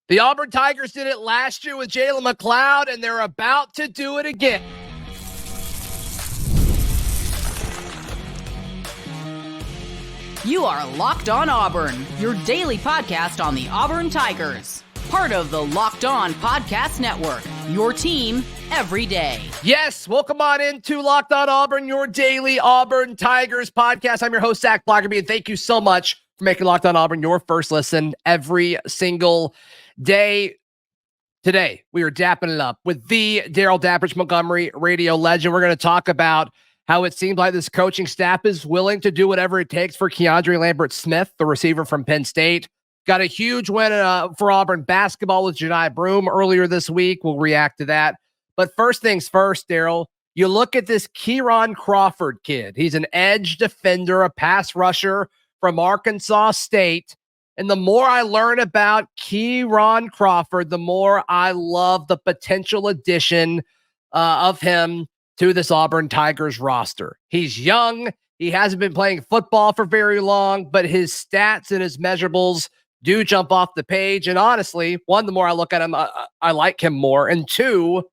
The Auburn Tigers did it last year with Jalen McLeod, and they're about to do it again. You are Locked On Auburn, your daily podcast on the Auburn Tigers. Part of the Locked On Podcast Network, your team every day. Yes, welcome on into Locked On Auburn, your daily Auburn Tigers podcast. I'm your host, Zach Blackerby, and thank you so much for making Locked On Auburn your first listen every single day. Today, we are dapping it up with the Darrell Dapprich Montgomery radio legend. We're going to talk about how it seems like this coaching staff is willing to do whatever it takes for Keandre Lambert Smith, the receiver from Penn State. Got a huge win for Auburn basketball with Janai Broom earlier this week. We'll react to that. But first things first, Darrell, you look at this Kon Crawford kid. He's an edge defender, a pass rusher from Arkansas State. And the more I learn about Kon Crawford, the more I love the potential addition of him to this Auburn Tigers roster. He's young. He hasn't been playing football for very long, but his stats and his measurables do jump off the page. And honestly, one, the more I look at him, I like him more. And two,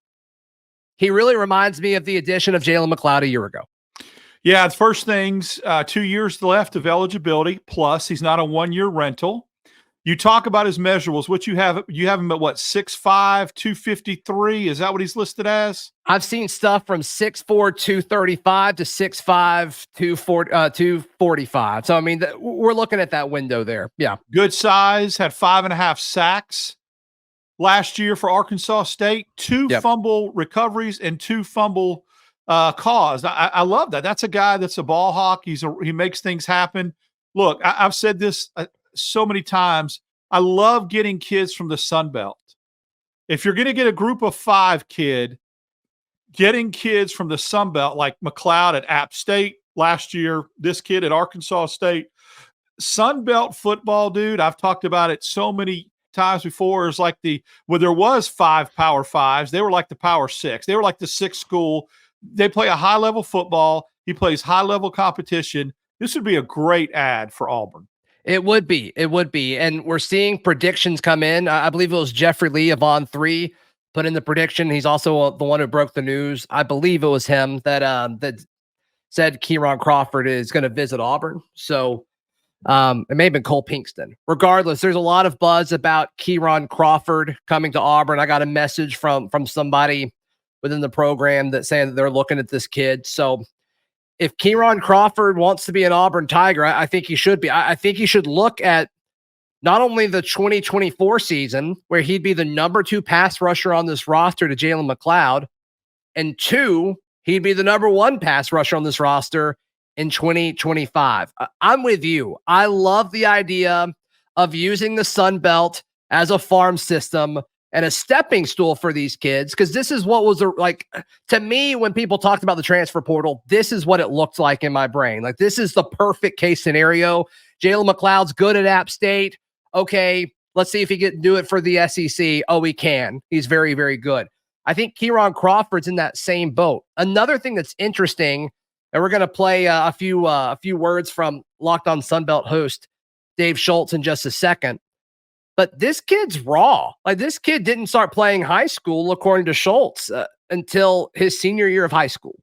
he really reminds me of the addition of Jalen McLeod a year ago. Yeah, the first things, 2 years left of eligibility, plus he's not a one-year rental. You talk about his measurables. What you have him at what, 6'5", 253? Is that what he's listed as? I've seen stuff from 6'4", 235 to 6'5", 245. So, I mean, we're looking at that window there. Yeah. Good size, had 5.5 sacks last year for Arkansas State, two fumble recoveries and 2 fumble caused. I love that. That's a guy that's a ball hawk. He makes things happen. Look, I've said this so many times. I love getting kids from the Sun Belt. If you're going to get a group of 5 kid, getting kids from the Sun Belt like McLeod at App State last year, this kid at Arkansas State, Sun Belt football, dude, I've talked about it so many times before. It's like when there was 5 Power 5s, they were like the Power 6. They were like the 6th school. They play a high-level football. He plays high-level competition. This would be a great ad for Auburn. It would be. And we're seeing predictions come in. I believe it was Jeffrey Lee of On3 put in the prediction. He's also the one who broke the news. I believe it was him that said Kon Crawford is going to visit Auburn. So it may have been Cole Pinkston. Regardless, there's a lot of buzz about Kon Crawford coming to Auburn. I got a message from somebody within the program that saying that they're looking at this kid. So if Kon Crawford wants to be an Auburn Tiger, I think he should be. I think he should look at not only the 2024 season, where he'd be the number 2 pass rusher on this roster to Jalen McLeod, and 2, he'd be the number 1 pass rusher on this roster in 2025. I'm with you. I love the idea of using the Sun Belt as a farm system and a stepping stool for these kids, because this is what was like to me when people talked about the transfer portal. This is what it looked like in my brain. Like, this is the perfect case scenario. Jalen McLeod's good at App State. Okay, let's see if he can do it for the SEC. Oh, he can. He's very, very good. I think Kon Crawford's in that same boat. Another thing that's interesting, and we're going to play a few words from Locked On Sunbelt host Dave Schultz in just a second. But this kid's raw. Like, this kid didn't start playing high school, according to Schultz, until his senior year of high school.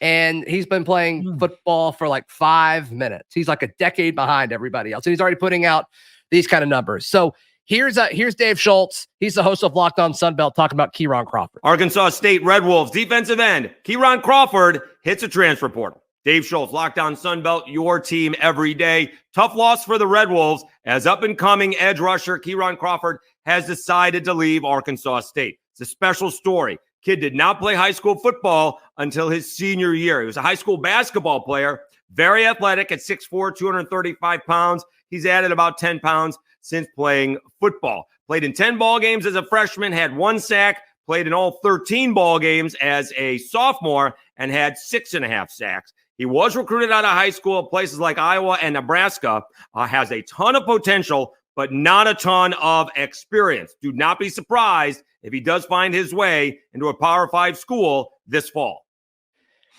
And he's been playing football for like 5 minutes. He's like a decade behind everybody else. And he's already putting out these kind of numbers. So here's Dave Schultz. He's the host of Locked On Sunbelt talking about Kon Crawford. Arkansas State Red Wolves defensive end Kon Crawford hits a transfer portal. Dave Schultz, Locked On Sunbelt, your team every day. Tough loss for the Red Wolves as up-and-coming edge rusher Kon Crawford has decided to leave Arkansas State. It's a special story. Kid did not play high school football until his senior year. He was a high school basketball player, very athletic at 6'4", 235 pounds. He's added about 10 pounds since playing football. Played in 10 ball games as a freshman, had 1 sack, played in all 13 ball games as a sophomore, and had 6.5 sacks. He was recruited out of high school at places like Iowa and Nebraska, has a ton of potential, but not a ton of experience. Do not be surprised if he does find his way into a Power 5 school this fall.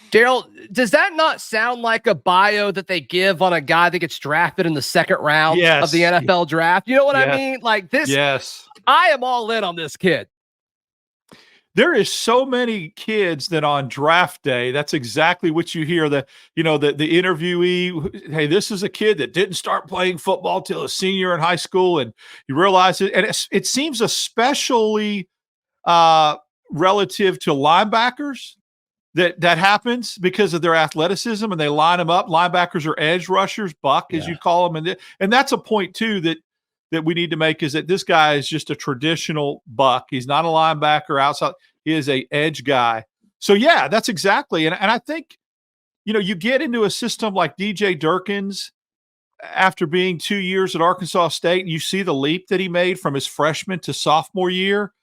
Darrell, does that not sound like a bio that they give on a guy that gets drafted in the second round of the NFL draft? You know what I mean? Like this. Yes. I am all in on this kid. There is so many kids that on draft day, that's exactly what you hear. The interviewee, hey, this is a kid that didn't start playing football till a senior in high school, and you realize it. And it seems especially relative to linebackers that happens because of their athleticism, and they line them up. Linebackers are edge rushers, buck as you call them, and that's a point too that we need to make, is that this guy is just a traditional buck. He's not a linebacker outside. He is a edge guy. So yeah, that's exactly. And I think, you get into a system like DJ Durkin's after being 2 years at Arkansas State, and you see the leap that he made from his freshman to sophomore year.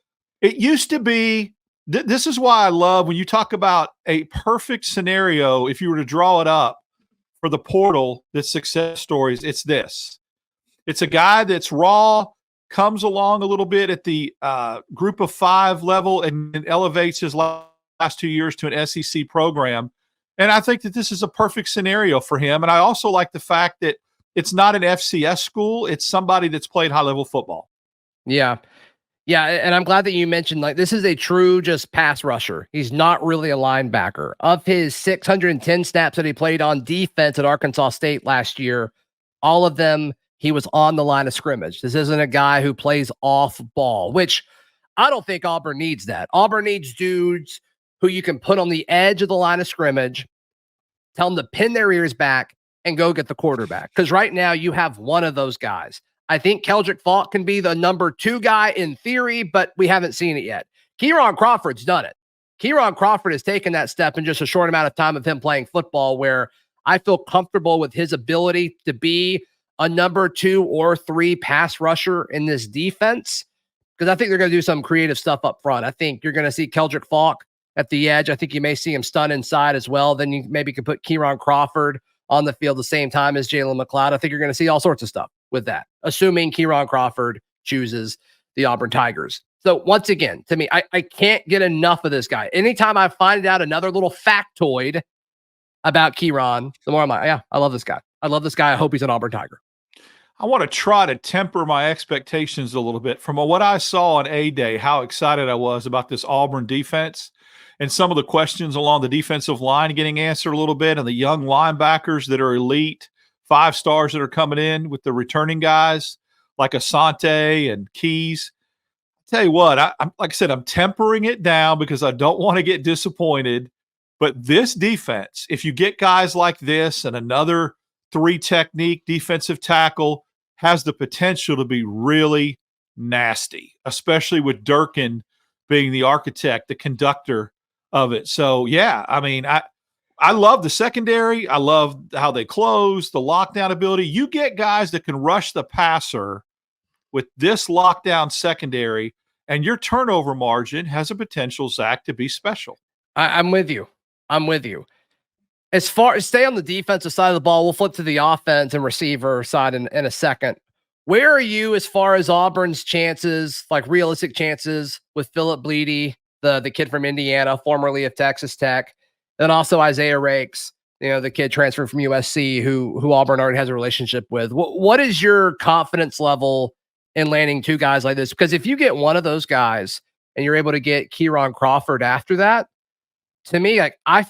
It used to be, this is why I love when you talk about a perfect scenario, if you were to draw it up for the portal, the success stories, it's this. It's a guy that's raw, comes along a little bit at the group of 5 level, and elevates his last 2 years to an SEC program. And I think that this is a perfect scenario for him. And I also like the fact that it's not an FCS school. It's somebody that's played high-level football. Yeah. Yeah, and I'm glad that you mentioned, like, this is a true just pass rusher. He's not really a linebacker. Of his 610 snaps that he played on defense at Arkansas State last year, all of them, he was on the line of scrimmage. This isn't a guy who plays off ball, which I don't think Auburn needs that. Auburn needs dudes who you can put on the edge of the line of scrimmage, tell them to pin their ears back, and go get the quarterback. Because right now you have one of those guys. I think Keldrick Faulk can be the number 2 guy in theory, but we haven't seen it yet. Kon Crawford's done it. Kon Crawford has taken that step in just a short amount of time of him playing football, where I feel comfortable with his ability to be a number 2 or 3 pass rusher in this defense, because I think they're going to do some creative stuff up front. I think you're going to see Keldrick Faulk at the edge. I think you may see him stun inside as well. Then you maybe could put Kon Crawford on the field the same time as Jalen McLeod. I think you're going to see all sorts of stuff with that, assuming Kon Crawford chooses the Auburn Tigers. So once again, to me, I can't get enough of this guy. Anytime I find out another little factoid about Kon, the more I'm like, yeah, I love this guy. I love this guy. I hope he's an Auburn Tiger. I want to try to temper my expectations a little bit from what I saw on A-Day, how excited I was about this Auburn defense and some of the questions along the defensive line getting answered a little bit, and the young linebackers that are elite, 5 stars that are coming in with the returning guys like Asante and Keys. I'll tell you what, I'm like I said, I'm tempering it down because I don't want to get disappointed. But this defense, if you get guys like this and another 3 technique defensive tackle, has the potential to be really nasty, especially with Durkin being the architect, the conductor of it. So, yeah, I mean, I love the secondary. I love how they close, the lockdown ability. You get guys that can rush the passer with this lockdown secondary, and your turnover margin has a potential, Zach, to be special. I'm with you. As far as stay on the defensive side of the ball, we'll flip to the offense and receiver side in a second. Where are you as far as Auburn's chances, like realistic chances, with Philip Bleedy, the kid from Indiana, formerly of Texas Tech, and also Isaiah Rakes, the kid transferred from USC, who Auburn already has a relationship with? What is your confidence level in landing 2 guys like this? Because if you get one of those guys and you're able to get Kon Crawford after that, to me, like, I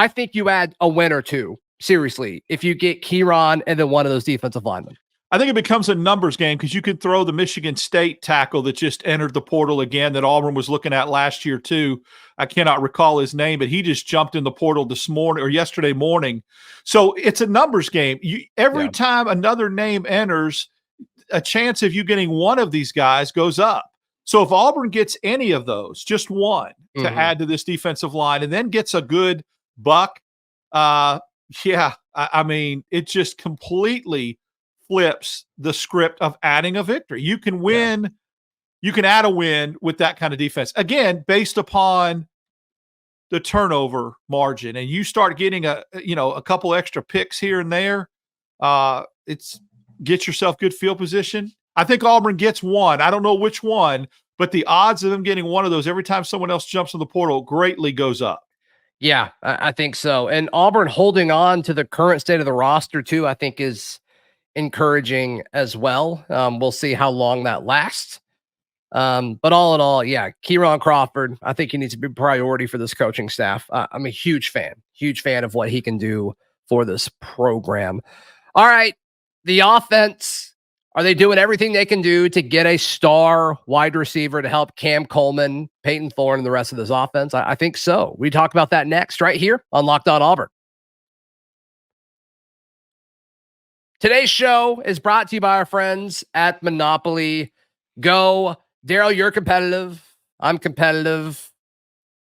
think you add a win or 2, seriously, if you get Kon and then one of those defensive linemen. I think it becomes a numbers game because you could throw the Michigan State tackle that just entered the portal again that Auburn was looking at last year too. I cannot recall his name, but he just jumped in the portal this morning or yesterday morning. So it's a numbers game. Every time another name enters, a chance of you getting one of ththese guys goes up. So if Auburn gets any of those, just one to add to this defensive line, and then gets a good buck, I mean, it just completely flips the script of adding a victory. You can win, you can add a win with that kind of defense. Again, based upon the turnover margin, and you start getting a couple extra picks here and there, it's get yourself good field position. I think Auburn gets one. I don't know which one, but the odds of them getting one of those every time someone else jumps in the portal greatly goes up. Yeah, I think so. And Auburn holding on to the current state of the roster too, I think is encouraging as well. We'll see how long that lasts. But all in all, yeah, Kon Crawford, I think he needs to be a priority for this coaching staff. I'm a huge fan of what he can do for this program. All right, the offense. Are they doing everything they can do to get a star wide receiver to help Cam Coleman, Peyton Thorne, and the rest of this offense? I think so. We talk about that next right here on Locked On Auburn. Today's show is brought to you by our friends at Monopoly Go. Darrell, you're competitive. I'm competitive.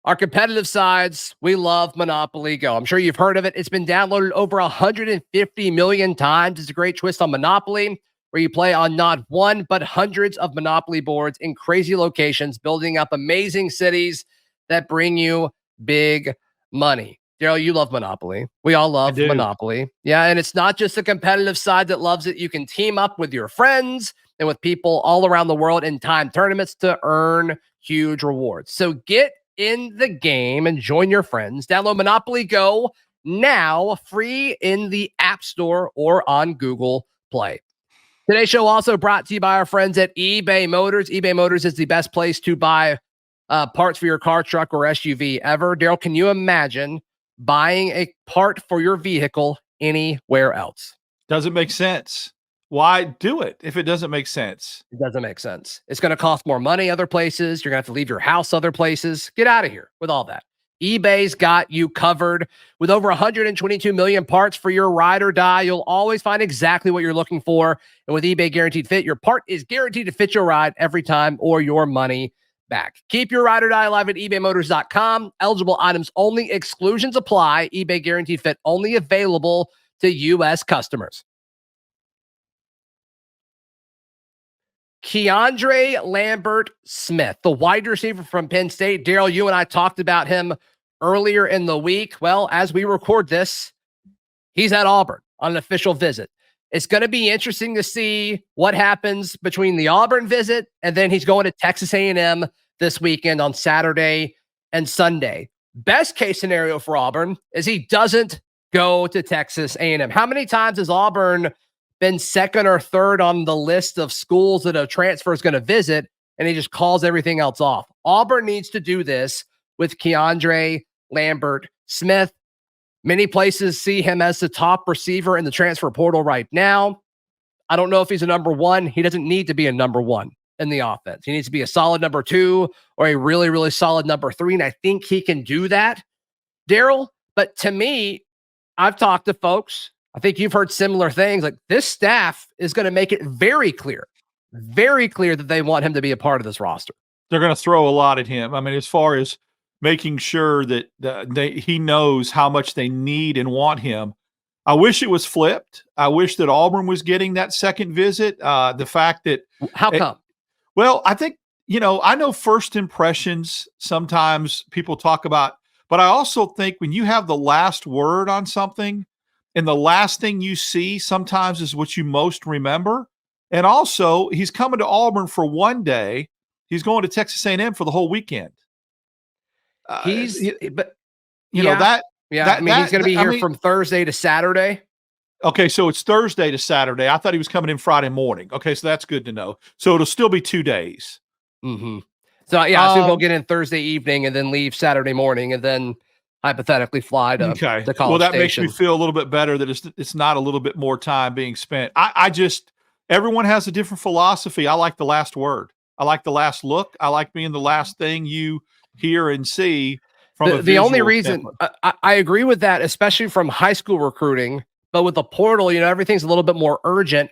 Our competitive sides, we love Monopoly Go. I'm sure you've heard of it. It's been downloaded over 150 million times. It's a great twist on Monopoly, where you play on not one, but hundreds of Monopoly boards in crazy locations, building up amazing cities that bring you big money. Darrell, you love Monopoly. We all love Monopoly. Yeah, and it's not just the competitive side that loves it. You can team up with your friends and with people all around the world in time tournaments to earn huge rewards. So get in the game and join your friends. Download Monopoly Go now, free in the App Store or on Google Play. Today's show also brought to you by our friends at eBay Motors. eBay Motors is the best place to buy parts for your car, truck, or SUV ever. Darrell, can you imagine buying a part for your vehicle anywhere else? Doesn't make sense. Why do it if it doesn't make sense? It doesn't make sense. It's going to cost more money other places. You're going to have to leave your house other places. Get out of here with all that. eBay's got you covered. With over 122 million parts for your ride or die, you'll always find exactly what you're looking for. And with eBay Guaranteed Fit, your part is guaranteed to fit your ride every time or your money back. Keep your ride or die alive at ebaymotors.com. Eligible items only. Exclusions apply. eBay Guaranteed Fit only available to U.S. customers. Keandre Lambert Smith, the wide receiver from Penn State. Darrell, you and I talked about him earlier in the week. Well, as we record this, he's at Auburn on an official visit. It's going to be interesting to see what happens between the Auburn visit and then he's going to Texas A&M this weekend on Saturday and Sunday. Best case scenario for Auburn is he doesn't go to Texas A&M. How many times has Auburn been second or third on the list of schools that a transfer is going to visit, and he just calls everything else off? Auburn needs to do this with Keandre Lambert Smith. Many places see him as the top receiver in the transfer portal right now. I don't know if he's a number one. He doesn't need to be a number one in the offense. He needs to be a solid number two or a really, really solid number three, and I think he can do that, Darrell. But to me, I've talked to folks, I think you've heard similar things. Like, this staff is going to make it very clear that they want him to be a part of this roster. They're going to throw a lot at him. I mean, as far as making sure that he knows how much they need and want him. I wish it was flipped. I wish that Auburn was getting that second visit. The fact that how come? Well, I think, I know first impressions sometimes people talk about, but I also think when you have the last word on something, and the last thing you see sometimes is what you most remember. And also, he's coming to Auburn for one day. He's going to Texas A&M for the whole weekend. He's I mean, he's going to be here from Thursday to Saturday. Okay, so it's Thursday to Saturday. I thought he was coming in Friday morning. Okay, so that's good to know. So it'll still be 2 days. Mm-hmm. So I assume he'll get in Thursday evening and then leave Saturday morning and then hypothetically fly to College Well, that Station. makes me feel a little bit better that it's not a little bit more time being spent. I just, everyone has a different philosophy. I like the last word. I like the last look. I like being the last thing you hear and see from the only reason I agree with that, especially from high school recruiting, but with the portal, everything's a little bit more urgent.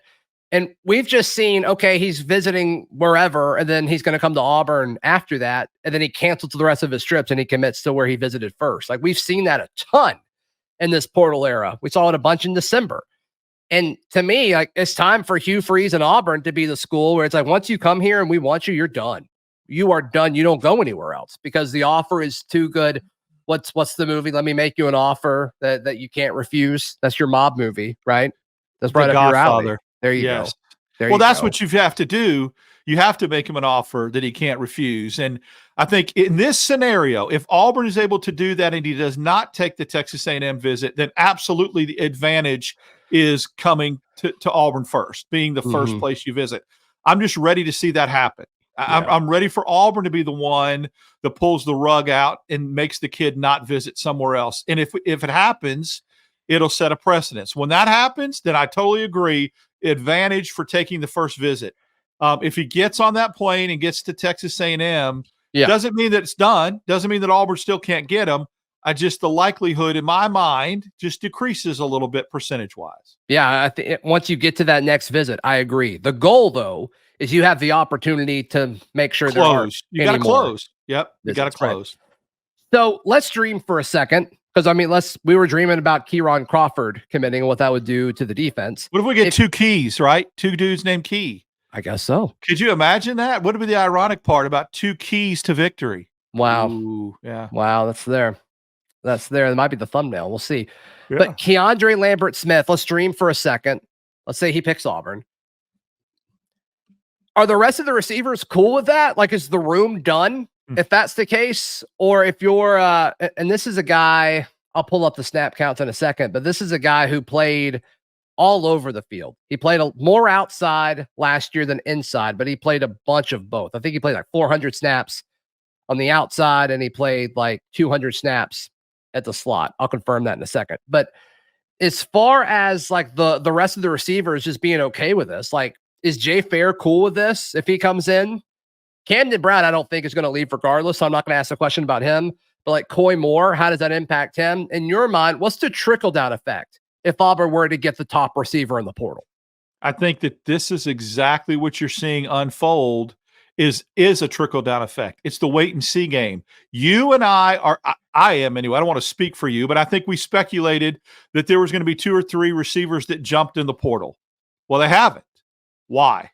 And we've just seen, okay, he's visiting wherever, and then he's going to come to Auburn after that, and then he cancels the rest of his trips, and he commits to where he visited first. Like, we've seen that a ton in this portal era. We saw it a bunch in December. And to me, like, it's time for Hugh Freeze and Auburn to be the school where it's like, once you come here and we want you, you're done. You are done. You don't go anywhere else because the offer is too good. What's the movie? Let Me Make You an Offer that you can't refuse. That's your mob movie, right? That's right up your alley. There you go. Well, that's what you have to do. You have to make him an offer that he can't refuse. And I think in this scenario, if Auburn is able to do that and he does not take the Texas A&M visit, then absolutely the advantage is coming to Auburn first, being the first place you visit. I'm just ready to see that happen. I'm ready for Auburn to be the one that pulls the rug out and makes the kid not visit somewhere else. And if it happens, it'll set a precedence. When that happens, then I totally agree. Advantage for taking the first visit. If he gets on that plane and gets to Texas A&M, doesn't mean that it's done. Doesn't mean that Auburn still can't get him. The likelihood in my mind just decreases a little bit percentage-wise. Yeah, I think once you get to that next visit, I agree. The goal, though, is you have the opportunity to make sure you got to close. Yep, you got to close. Right. So let's dream for a second, because we were dreaming about Kon Crawford committing and what that would do to the defense. What if we get two Keys, right? Two dudes named Key. I guess so. Could you imagine that? What would be the ironic part about two keys to victory? Wow. Ooh, yeah. Wow, that's there. That's there. That might be the thumbnail. We'll see. Yeah. But Keandre Lambert Smith, let's dream for a second. Let's say he picks Auburn. Are the rest of the receivers cool with that? Like, is the room done if that's the case? Or if you're, and this is a guy, I'll pull up the snap counts in a second, but this is a guy who played all over the field. He played more outside last year than inside, but he played a bunch of both. I think he played like 400 snaps on the outside, and he played like 200 snaps at the slot. I'll confirm that in a second. But as far as like the rest of the receivers just being okay with this, like, is Jay Fair cool with this if he comes in? Camden Brown, I don't think is going to leave regardless, so I'm not going to ask a question about him. But like Coy Moore, how does that impact him? In your mind, what's the trickle-down effect if Auburn were to get the top receiver in the portal? I think that this is exactly what you're seeing unfold is a trickle-down effect. It's the wait-and-see game. You and I am anyway, I don't want to speak for you, but I think we speculated that there was going to be 2 or 3 receivers that jumped in the portal. Well, they haven't. Why?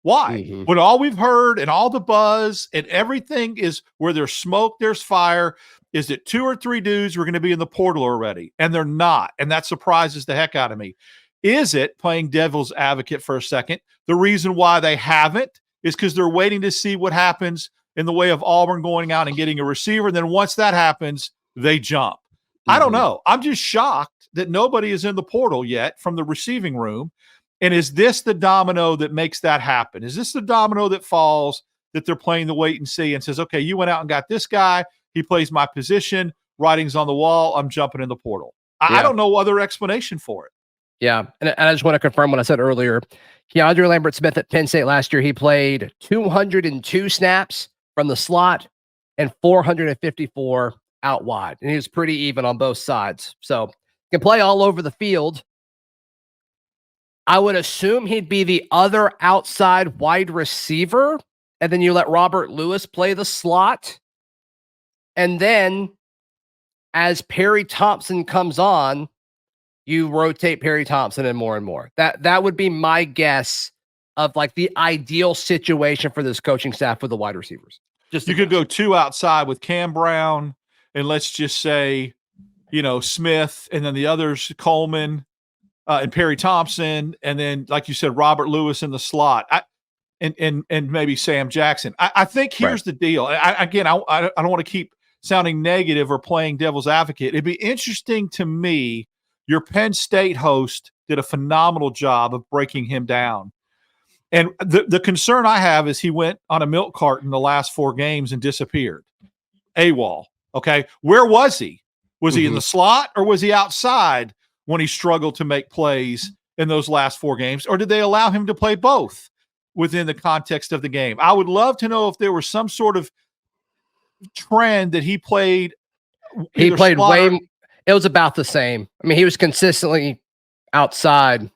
When all we've heard and all the buzz and everything is where there's smoke, there's fire, is that 2 or 3 dudes were going to be in the portal already, and they're not. And that surprises the heck out of me. Is it, playing devil's advocate for a second, the reason why they haven't is because they're waiting to see what happens in the way of Auburn going out and getting a receiver. And then once that happens, they jump. I don't know. I'm just shocked that nobody is in the portal yet from the receiving room. And is this the domino that makes that happen? Is this the domino that falls, that they're playing the wait and see and says, okay, you went out and got this guy. He plays my position. Writing's on the wall. I'm jumping in the portal. I don't know other explanation for it. Yeah. And I just want to confirm what I said earlier. Keandre Lambert Smith at Penn State last year, he played 202 snaps from the slot and 454 out wide. And he was pretty even on both sides. So he can play all over the field. I would assume he'd be the other outside wide receiver. And then you let Robert Lewis play the slot. And then as Perry Thompson comes on, you rotate Perry Thompson in more and more. That would be my guess of like the ideal situation for this coaching staff with the wide receivers. Just you could go 2 outside with Cam Brown and let's just say, Smith, and then the others, Coleman and Perry Thompson, and then like you said, Robert Lewis in the slot, and maybe Sam Jackson. I think here's the deal. I don't want to keep sounding negative or playing devil's advocate. It'd be interesting to me. Your Penn State host did a phenomenal job of breaking him down. And the concern I have is he went on a milk carton the last 4 games and disappeared. AWOL. Okay. Where was he? Was he in the slot or was he outside when he struggled to make plays in those last 4 games? Or did they allow him to play both within the context of the game? I would love to know if there was some sort of trend that he played. He played way. It was about the same. I mean, he was consistently outside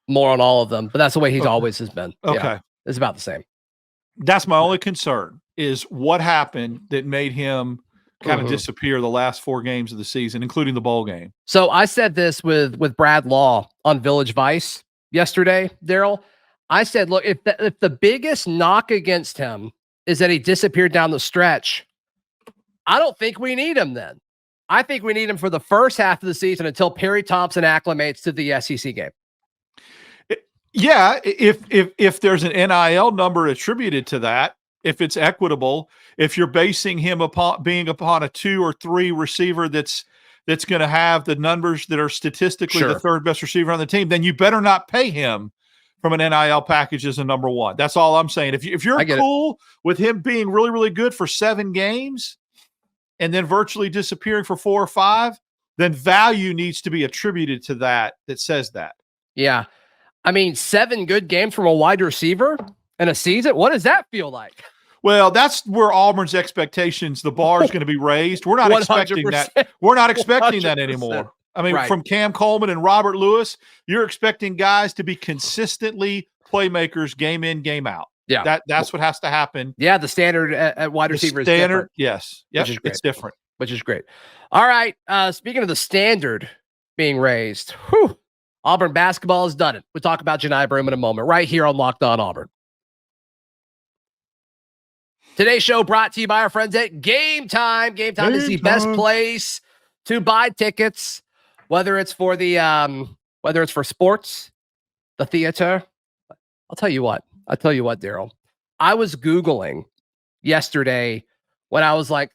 more on all of them, but that's the way he's always has been. Okay. Yeah, it's about the same. That's my only concern is what happened that made him kind of disappear the last 4 games of the season, including the bowl game. So I said this with Brad Law on Village Vice yesterday, Darrell. I said, look, if the biggest knock against him is that he disappeared down the stretch, I don't think we need him then. I think we need him for the first half of the season until Perry Thompson acclimates to the SEC game. Yeah, if there's an NIL number attributed to that, if it's equitable, if you're basing him upon a 2 or 3 receiver that's going to have the numbers that are statistically the third best receiver on the team, then you better not pay him from an NIL package as a number one. That's all I'm saying. If you're cool with him being really, really good for 7 games and then virtually disappearing for 4 or 5, then value needs to be attributed to that says that. Yeah. I mean, 7 good games from a wide receiver in a season. What does that feel like? Well, that's where Auburn's expectations, the bar is going to be raised. We're not 100%. Expecting that. We're not expecting 100%. That anymore. I mean, from Cam Coleman and Robert Lewis, you're expecting guys to be consistently playmakers game in, game out. Yeah. That's what has to happen. Yeah. The standard at wide receiver is different. Yes. Yep, it's different. Which is great. All right. Speaking of the standard being raised, Auburn basketball has done it. We'll talk about Janai Broom in a moment, right here on Locked On Auburn. Today's show brought to you by our friends at Game Time. Game Time is the best place to buy tickets, whether it's for sports, the theater. I'll tell you what, Darrell. I was Googling yesterday when I was like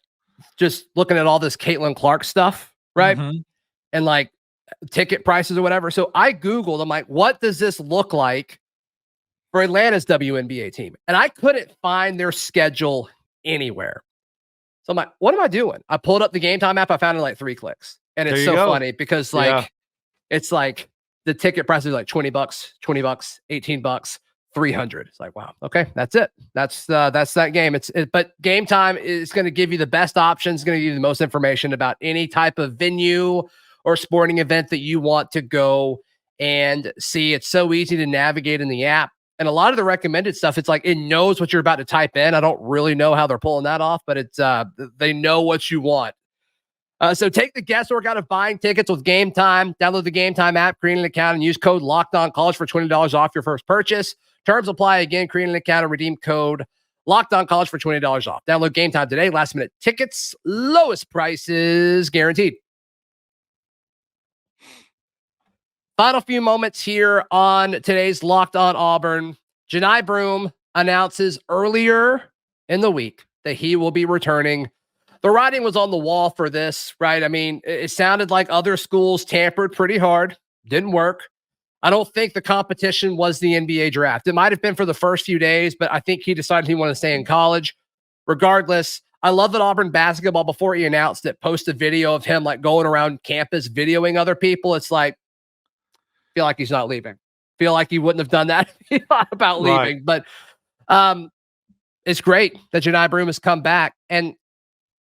just looking at all this Caitlin Clark stuff, right? Mm-hmm. And like ticket prices or whatever. So I Googled, I'm like, what does this look like for Atlanta's WNBA team? And I couldn't find their schedule anywhere. So I'm like, what am I doing? I pulled up the Game Time app. I found it in like 3 clicks. And it's so funny because it's like the ticket price is like $20, $20, $18, $300. It's like, wow. Okay. That's it. That's that game. But Game Time is going to give you the best options, going to give you the most information about any type of venue or sporting event that you want to go and see. It's so easy to navigate in the app. And a lot of the recommended stuff, it's like it knows what you're about to type in. I don't really know how they're pulling that off, but it's they know what you want. So take the guesswork out of buying tickets with Game Time. Download the Game Time app, create an account, and use code LOCKEDONCollege for $20 off your first purchase. Terms apply. Again, create an account and redeem code LOCKEDONCollege for $20 off. Download Game Time today. Last minute tickets, lowest prices guaranteed. Final few moments here on today's Locked On Auburn. Janai Broom announces earlier in the week that he will be returning. The writing was on the wall for this, right? I mean, it sounded like other schools tampered pretty hard. Didn't work. I don't think the competition was the NBA draft. It might have been for the first few days, but I think he decided he wanted to stay in college. Regardless, I love that Auburn basketball, before he announced it, posted a video of him like going around campus videoing other people. It's like, feel like he's not leaving. Feel like he wouldn't have done that if he thought about leaving. But it's great that Janai Broom has come back. And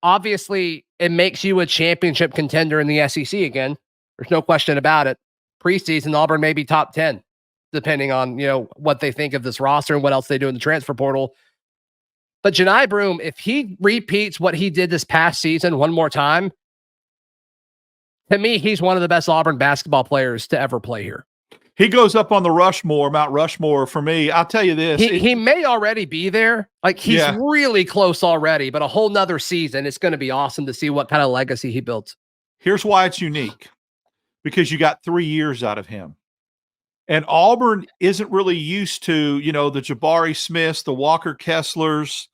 obviously, it makes you a championship contender in the SEC again. There's no question about it. Preseason, Auburn may be top 10, depending on what they think of this roster and what else they do in the transfer portal. But Janai Broom, if he repeats what he did this past season one more time, to me, he's one of the best Auburn basketball players to ever play here. He goes up on the Mount Rushmore for me. I'll tell you this. He may already be there. Like he's really close already, but a whole nother season, it's going to be awesome to see what kind of legacy he built. Here's why it's unique. Because you got 3 years out of him. And Auburn isn't really used to, the Jabari Smiths, the Walker Kesslers,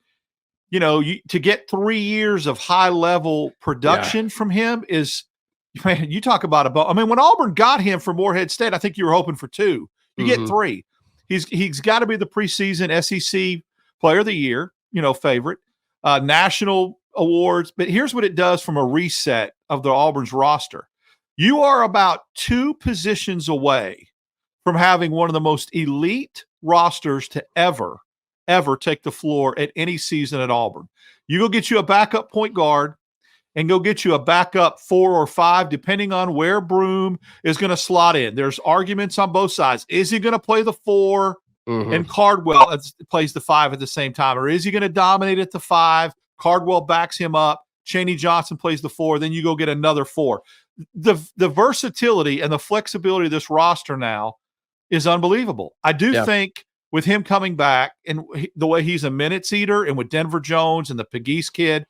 to get 3 years of high level production from him is, man, you talk about when Auburn got him for Morehead State, I think you were hoping for 2. You get 3. He's got to be the preseason SEC Player of the Year, favorite, national awards. But here's what it does from a reset of the Auburn's roster. You are about 2 positions away from having one of the most elite rosters to ever take the floor at any season at Auburn. You go get you a backup point guard and go get you a backup 4 or 5, depending on where Broom is going to slot in. There's arguments on both sides. Is he going to play the 4 and Cardwell plays the 5 at the same time? Or is he going to dominate at the 5? Cardwell backs him up. Chaney Johnson plays the 4. Then you go get another 4. The versatility and the flexibility of this roster now is unbelievable. I do think with him coming back and the way he's a minutes eater and with Denver Jones and the Pegues kid,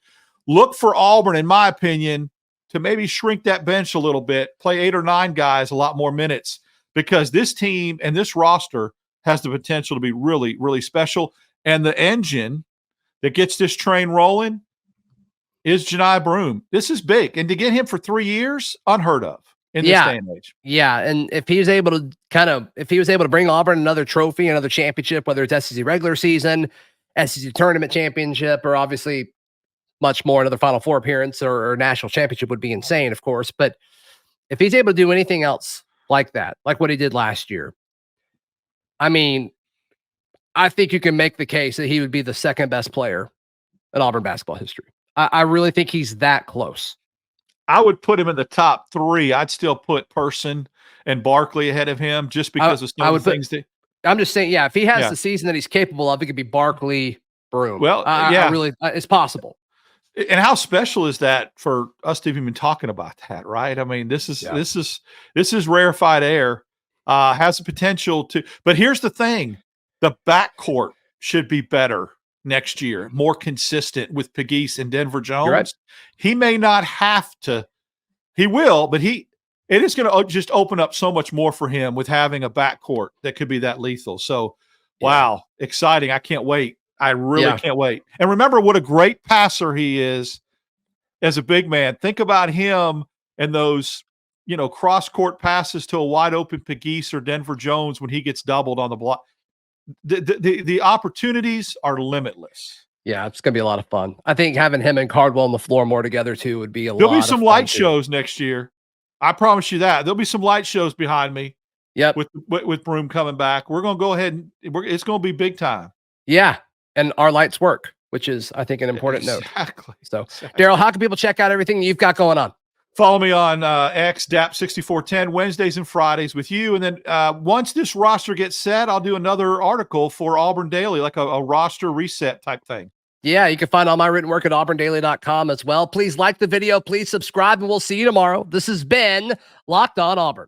look for Auburn, in my opinion, to maybe shrink that bench a little bit, play 8 or 9 guys a lot more minutes, because this team and this roster has the potential to be really, really special. And the engine that gets this train rolling is Janai Broom. This is big. And to get him for 3 years, unheard of in this day and age. Yeah. And if he was able to bring Auburn another trophy, another championship, whether it's SEC regular season, SEC tournament championship, or obviously much more, another Final Four appearance or national championship would be insane, of course. But if he's able to do anything else like that, like what he did last year, I mean, I think you can make the case that he would be the second best player in Auburn basketball history. I really think he's that close. I would put him in the top 3. I'd still put Person and Barkley ahead of him just because of some of the things that I'm just saying, if he has the season that he's capable of, it could be Barkley, Broom. Well, I really, it's possible. And how special is that for us to even been talking about that, right? I mean, this is rarefied air. Has the potential to, but here's the thing: the backcourt should be better next year, more consistent with Pegues and Denver Jones. Right. He may not have to, he will, but it is going to just open up so much more for him with having a backcourt that could be that lethal. So, wow, exciting. I can't wait. I really can't wait. And remember what a great passer he is as a big man. Think about him and those, cross-court passes to a wide-open Pegues or Denver Jones when he gets doubled on the block. The opportunities are limitless. Yeah, it's going to be a lot of fun. I think having him and Cardwell on the floor more together, too, would be There'll be some light shows next year. I promise you that. There'll be some light shows behind me. Yep. With Broom coming back. We're going to go ahead and it's going to be big time. Yeah. And our lights work, which is, I think, an important note. Exactly. So, Darrell, how can people check out everything you've got going on? Follow me on X, DAP6410, Wednesdays and Fridays with you. And then once this roster gets set, I'll do another article for Auburn Daily, like a roster reset type thing. Yeah, you can find all my written work at auburndaily.com as well. Please like the video. Please subscribe, and we'll see you tomorrow. This has been Locked On Auburn.